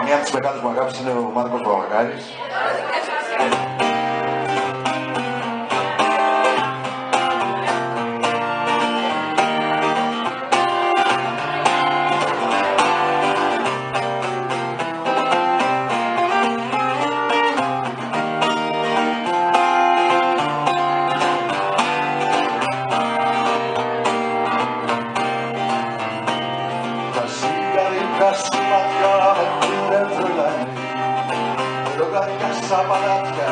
Μία από τις μεγάλες μου αγάπης είναι ο Μάρκος Παπαγάρης. Σου μάτια με τρελάνει, λογαρικά στα παλάτια,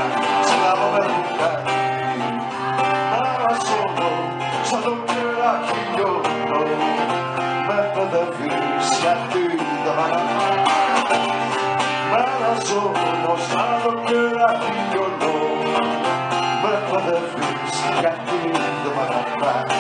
σκλάβω με ρουκάνι. Αναζώνω σαν το κεράκι λιώνω, με παιδεύεις γιατί δεν μ' αγαπάς. Αναζώνω σαν το κεράκι λιώνω, με παιδεύεις γιατί δεν μ' αγαπάς.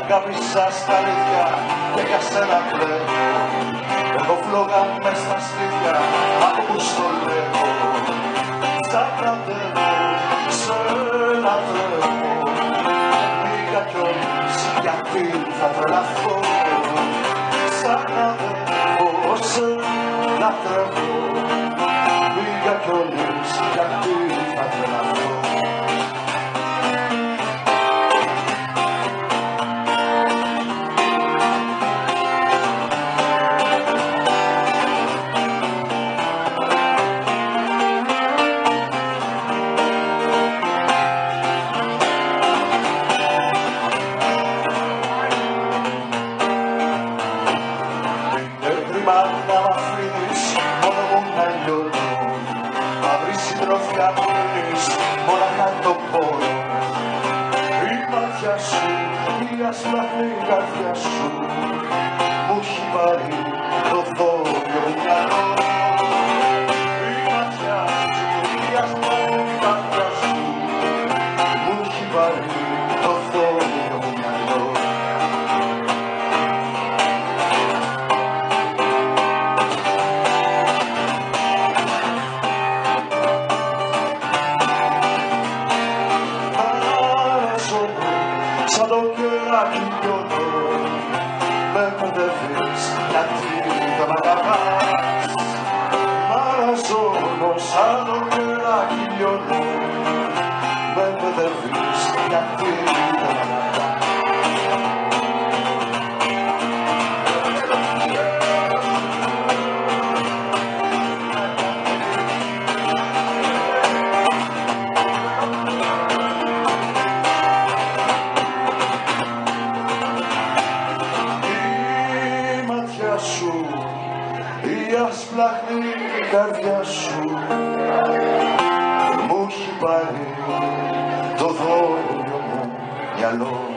Αγάπησα στα αλήθεια και για σένα κλαίω. Εγώ φλόγα μες στα στήθια, άκου που στο λέω. Στα κρατεύω, σε λατρεύω. Πήγα κιόλας γιατί θα τρελαθώ. Στα κρατεύω, σε λατρεύω. Πήγα κιόλας γιατί θα τρελαθώ. Να μ' αφήνεις μόνο μου να λιώνω. Μαύρη συντροφιά μου λύνεις μοναχά το πόνο. Η μάτια σου, η ασπλαχνή καρδιά σου μου έχει πάρει το δόλιο μυαλό. Η μάτια σου, η ασπλαχνή καρδιά σου μου έχει πάρει το δόλιο μυαλό. Σαν το κεράκι λιώνω, με παιδεύεις γιατί δεν μ' αγαπάς. Μαραζώνω σαν το κεράκι λιώνω, με παιδεύεις γιατί δεν μ' αγαπάς. Η ασπλαχνή καρδιά σου μου έχει πάρει το δόλιο μου μυαλό.